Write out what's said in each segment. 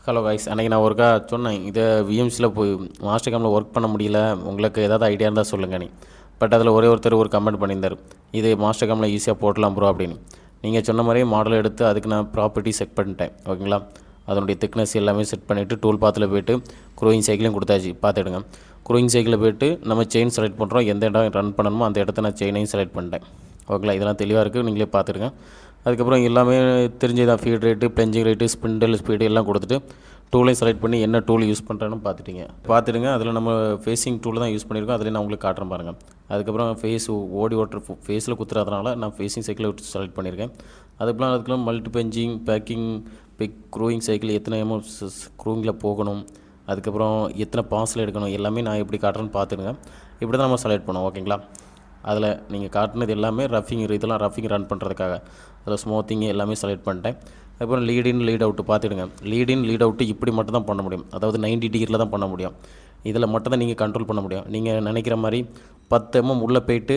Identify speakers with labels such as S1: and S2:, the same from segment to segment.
S1: Hello guys, அன்றைக்கி நான் ஒருக்கா சொன்னேன், இதை விஎம்சியில் போய் மாஸ்டர் கேமில் ஒர்க் பண்ண முடியல, உங்களுக்கு ஏதாவது ஐடியா இருந்தால் சொல்லுங்கள் நீ. பட் அதில் ஒருத்தர் ஒரு கமெண்ட் பண்ணியிருந்தார், இது மாஸ்டர் கேமில் ஈஸியாக போட்டலாம் ப்ரோ அப்படின்னு. நீங்கள் சொன்ன மாதிரியே மாடல் எடுத்து அதுக்கு நான் ப்ராப்பர்ட்டி செட் பண்ணிட்டேன். ஓகேங்களா, அதனுடைய திக்னஸ் எல்லாமே செட் பண்ணிவிட்டு டூல் பாத்தில் போய்ட்டு க்ரூயிங் சைக்கிளையும் கொடுத்தாச்சு. பார்த்துடுங்க, க்ரூயிங் சைக்கிளில் போய்ட்டு நம்ம செயின் செலக்ட் பண்ணுறோம், எந்த இடம் ரன் பண்ணணுமோ அந்த இடத்த நான் செயினையும் செலக்ட் பண்ணிட்டேன். ஓகேங்களா, இதெல்லாம் தெளிவாக இருக்குது, நீங்களே பார்த்துடுங்க. அதுக்கப்புறம் எல்லாமே தெரிஞ்சதான், feed rate, plunging rate, spindle speed எல்லாம் கொடுத்துட்டு டூலையும் செலக்ட் பண்ணி என்ன டூல் யூஸ் பண்ணுறேன்னு பார்த்துடுங்க. அதில் நம்ம ஃபேஸிங் டூல் தான் யூஸ் பண்ணியிருக்கோம், அதில் நான் உங்களுக்கு காட்டுறேன் பாருங்கள். அதுக்கப்புறம் ஃபேஸ் ஓடி ஓட்டுற ஃபேஸில் குத்துறதுனால நான் ஃபேஸிங் சைக்கிளை செலக்ட் பண்ணியிருக்கேன். அதுக்கப்புறம் multi plunging, pecking, peck, grooving cycle எத்தனை க்ரூயிங்கில் போகணும், அதுக்கப்புறம் எத்தனை பாஸில் எடுக்கணும், எல்லாமே நான் எப்படி காட்டுறேன்னு பார்த்துடுங்க. இப்படி தான் நம்ம செலக்ட் பண்ணுவோம். ஓகேங்களா, அதில் நீங்கள் காட்டினது எல்லாமே இதெல்லாம் ரஃபிங் ரன் பண்ணுறதுக்காக. அதில் ஸ்மூத்திங் எல்லாமே செலக்ட் பண்ணிட்டேன். அதுக்கப்புறம் லீட் இன் லீட் அவுட்டு பார்த்துடுங்க. லீட் இன் லீட் அவுட்டு இப்படி மட்டும் தான் பண்ண முடியும், அதாவது 90 டிகிரியில் தான் பண்ண முடியும். இதில் மட்டும் தான் நீங்கள் கண்ட்ரோல் பண்ண முடியும். நீங்கள் நினைக்கிற மாதிரி 10 mm உள்ளே போய்ட்டு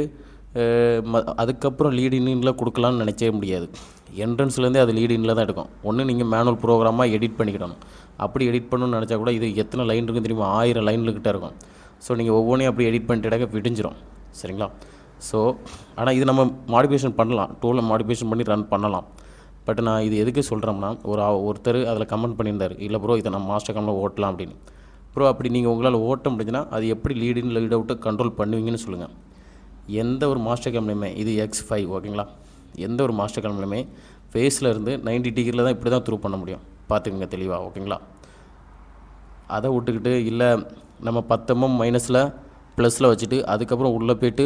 S1: அதுக்கப்புறம் லீட் இன்னில் கொடுக்கலான்னு நினச்சே முடியாது. என்ட்ரன்ஸ்லேருந்தே அது லீட் இன்னில் தான் எடுக்கும். ஒன்று நீங்கள் மேனுவல் ப்ரோக்ராமாக எடிட் பண்ணிக்கிடணும். அப்படி எடிட் பண்ணணும்னு நினச்சா கூட இது எத்தனை லைன் இருக்குன்னு தெரியுமா, 1000 லைன்கிட்ட இருக்கும். ஸோ நீங்கள் ஒவ்வொன்றையும் அப்படி எடிட் பண்ணிட்டு விடிஞ்சிரும். சரிங்களா, ஸோ ஆனால் இது நம்ம மாடிஃபிகேஷன் பண்ணலாம், டூலில் மாடிஃபிகேஷன் பண்ணி ரன் பண்ணலாம். பட் நான் இது எதுக்கு சொல்கிறோம்னா, ஒருத்தர் அதில் கமெண்ட் பண்ணியிருந்தார், இல்லை ப்ரோ இதை நம்ம மாஸ்டர் கேமில் ஓட்டலாம் அப்படின்னு. ப்ரோ அப்படி நீங்கள் உங்களால் ஓட்ட முடிஞ்சுன்னா அது எப்படி lead in lead out control பண்ணுவீங்கன்னு சொல்லுங்கள். எந்த ஒரு மாஸ்டர் கேம்லையுமே, இது X5 ஓகேங்களா, எந்த ஒரு மாஸ்டர் கேம்லையுமே ஃபேஸில் இருந்து 90 டிகிரியில் தான் இப்படி தான் த்ரூ பண்ண முடியும். பார்த்துக்குங்க தெளிவாக. ஓகேங்களா, அதை விட்டுக்கிட்டு இல்லை நம்ம 10 mm மைனஸில் ப்ளஸில் வச்சுட்டு அதுக்கப்புறம் உள்ளே போய்ட்டு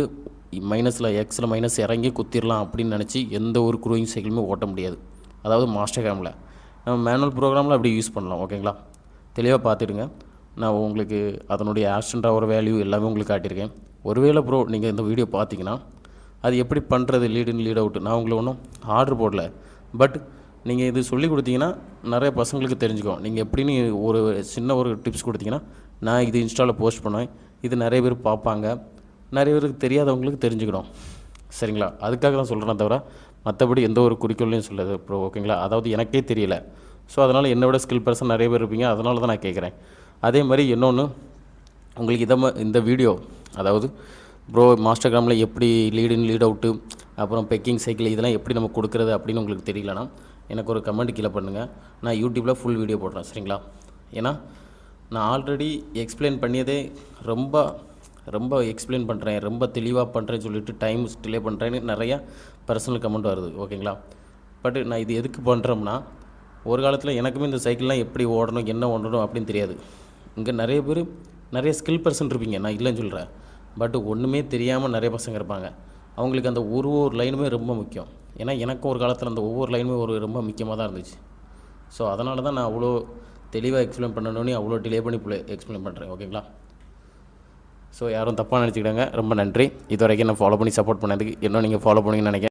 S1: எக்ஸில் மைனஸ் இறங்கி குத்திடலாம் அப்படின்னு நினச்சி எந்த ஒரு க்ரூயிங் சைக்கிளுமே ஓட்ட முடியாது. அதாவது மாஸ்டர் கேமில் நம்ம மேனுவல் ப்ரோக்ராமில் அப்படி யூஸ் பண்ணலாம். ஓகேங்களா, தெளிவாக பார்த்துடுங்க. நான் உங்களுக்கு அதனுடைய ஆக்ஷன்டாக ஒரு வேல்யூ எல்லாமே உங்களுக்கு காட்டியிருக்கேன். ஒருவேளை ப்ரோ நீங்கள் இந்த வீடியோ பார்த்தீங்கன்னா அது எப்படி பண்ணுறது லீட் இன் லீட் அவுட்டு நான் உங்களுக்கு ஒன்றும் ஆர்டர் போடல. பட் நீங்கள் இது சொல்லி கொடுத்தீங்கன்னா நிறைய பசங்களுக்கு தெரிஞ்சுக்கும். நீங்கள் எப்படின்னு ஒரு டிப்ஸ் கொடுத்தீங்கன்னா நான் இது இன்ஸ்டாவில் போஸ்ட் பண்ணுவேன், இது நிறைய பேர் பார்ப்பாங்க, நிறைய பேருக்கு தெரியாதவங்களுக்கு தெரிஞ்சுக்கணும். சரிங்களா, அதுக்காக தான் சொல்கிறேன், தவிர மற்றபடி எந்த ஒரு குறிக்கோளையும் சொல்லுது ப்ரோ. ஓகேங்களா, அதாவது எனக்கே தெரியல. ஸோ அதனால் என்னோட ஸ்கில் பர்சன் நிறைய பேர் இருப்பீங்க, அதனால தான் நான் கேட்குறேன். அதே மாதிரி இன்னொன்று உங்களுக்கு இந்த வீடியோ, அதாவது ப்ரோ மாஸ்டர் கிராமில் எப்படி லீட் இன் லீட் அவுட்டு, அப்புறம் பெக்கிங் சைக்கிள் இதெல்லாம் எப்படி நம்ம கொடுக்குறது அப்படின்னு உங்களுக்கு தெரியலனா எனக்கு ஒரு கமெண்ட் கீழே பண்ணுங்கள். நான் யூடியூப்பில் ஃபுல் வீடியோ போடுறேன். சரிங்களா, ஏன்னா நான் ஆல்ரெடி எக்ஸ்பிளைன் பண்ணியதே ரொம்ப எக்ஸ்பிளைன் பண்ணுறேன், ரொம்ப தெளிவாக பண்ணுறேன்னு சொல்லிவிட்டு டைம் டிலே பண்ணுறேன்னு நிறையா பர்சனல் கமெண்ட் வருது. ஓகேங்களா, பட் நான் இது எதுக்கு பண்ணுறோம்னா, ஒரு காலத்தில் எனக்குமே இந்த சைக்கிள்லாம் எப்படி ஓடணும், என்ன ஓடணும் அப்படின்னு தெரியாது. இங்கே நிறைய பேர் நிறைய ஸ்கில் பர்சன் இருப்பீங்க, நான் இல்லைன்னு சொல்கிறேன். பட் ஒன்றுமே தெரியாமல் நிறைய பசங்க இருப்பாங்க. அவங்களுக்கு அந்த ஒரு லைனுமே ரொம்ப முக்கியம். ஏன்னா எனக்கும் ஒரு காலத்தில் அந்த ஒவ்வொரு லைனுமே ரொம்ப முக்கியமாக தான் இருந்துச்சு. ஸோ அதனால தான் நான் அவ்வளோ தெளிவாக எக்ஸ்பிளைன் பண்ணணுன்னு அவ்வளோ டிலே பண்ணி எக்ஸ்பிளைன் பண்ணுறேன். ஓகேங்களா, ஸோ யாரும் தப்பாக நினச்சிக்கிட்டாங்க. ரொம்ப நன்றி. இது வரைக்கும் நான் ஃபாலோ பண்ணி சப்போர்ட் பண்ணதுக்கு. இன்னும் நீங்கள் ஃபாலோ பண்ணிங்கன்னு நினைக்கிறேன்.